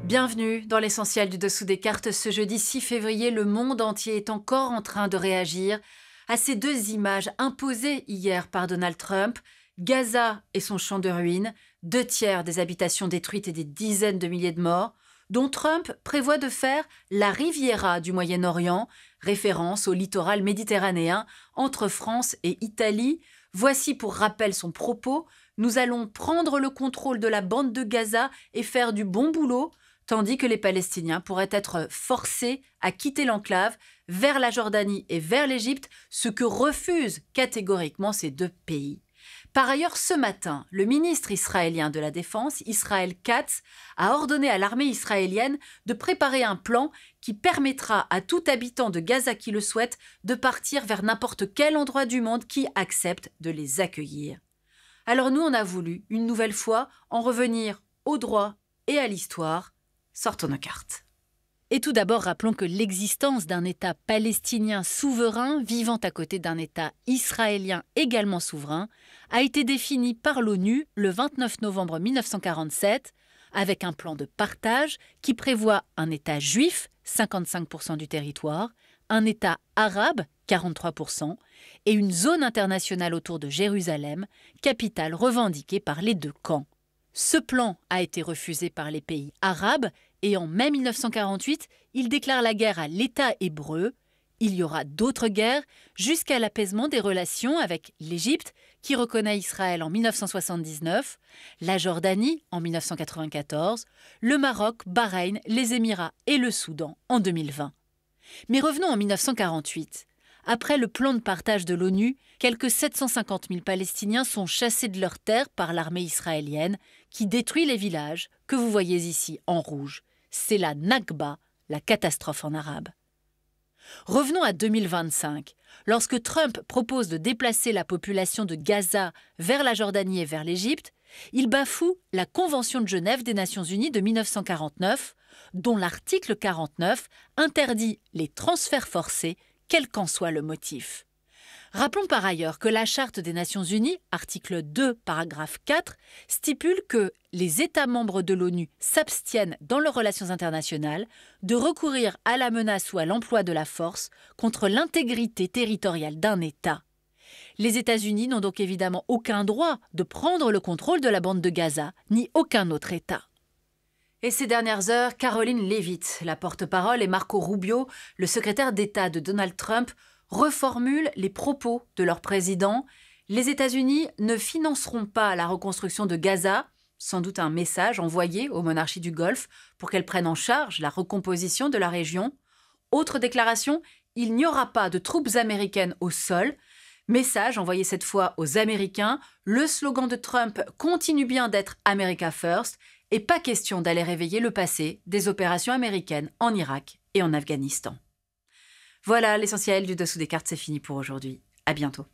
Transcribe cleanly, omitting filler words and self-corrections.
Bienvenue dans l'essentiel du dessous des cartes. Ce jeudi 6 février, le monde entier est encore en train de réagir à ces deux images imposées hier par Donald Trump. Gaza et son champ de ruines, 2/3 des habitations détruites et des dizaines de milliers de morts, dont Trump prévoit de faire la Riviera du Moyen-Orient, référence au littoral méditerranéen entre France et Italie. Voici pour rappel son propos: nous allons prendre le contrôle de la bande de Gaza et faire du bon boulot, tandis que les Palestiniens pourraient être forcés à quitter l'enclave vers la Jordanie et vers l'Égypte, ce que refusent catégoriquement ces deux pays. Par ailleurs, ce matin, le ministre israélien de la Défense, Israël Katz, a ordonné à l'armée israélienne de préparer un plan qui permettra à tout habitant de Gaza qui le souhaite de partir vers n'importe quel endroit du monde qui accepte de les accueillir. Alors nous, on a voulu, une nouvelle fois, en revenir au droit et à l'histoire. Sortons nos cartes. Et tout d'abord, rappelons que l'existence d'un État palestinien souverain, vivant à côté d'un État israélien également souverain, a été définie par l'ONU le 29 novembre 1947, avec un plan de partage qui prévoit un État juif, 55% du territoire, un État arabe, 43%, et une zone internationale autour de Jérusalem, capitale revendiquée par les deux camps. Ce plan a été refusé par les pays arabes et en mai 1948, il déclare la guerre à l'État hébreu. Il y aura d'autres guerres jusqu'à l'apaisement des relations avec l'Égypte, qui reconnaît Israël en 1979, la Jordanie en 1994, le Maroc, Bahreïn, les Émirats et le Soudan en 2020. Mais revenons en 1948. Après le plan de partage de l'ONU, quelques 750 000 Palestiniens sont chassés de leurs terres par l'armée israélienne qui détruit les villages que vous voyez ici en rouge. C'est la Nakba, la catastrophe en arabe. Revenons à 2025. Lorsque Trump propose de déplacer la population de Gaza vers la Jordanie et vers l'Égypte, il bafoue la Convention de Genève des Nations Unies de 1949, dont l'article 49 interdit les transferts forcés, quel qu'en soit le motif. Rappelons par ailleurs que la Charte des Nations Unies, article 2, paragraphe 4, stipule que les États membres de l'ONU s'abstiennent dans leurs relations internationales de recourir à la menace ou à l'emploi de la force contre l'intégrité territoriale d'un État. Les États-Unis n'ont donc évidemment aucun droit de prendre le contrôle de la bande de Gaza, ni aucun autre État. Et ces dernières heures, Caroline Leavitt, la porte-parole, et Marco Rubio, le secrétaire d'État de Donald Trump, reformulent les propos de leur président. Les États-Unis ne financeront pas la reconstruction de Gaza, sans doute un message envoyé aux monarchies du Golfe pour qu'elles prennent en charge la recomposition de la région. Autre déclaration, il n'y aura pas de troupes américaines au sol. Message envoyé cette fois aux Américains, le slogan de Trump continue bien d'être « America First » et pas question d'aller réveiller le passé des opérations américaines en Irak et en Afghanistan. Voilà, l'essentiel du dessous des cartes, c'est fini pour aujourd'hui. À bientôt.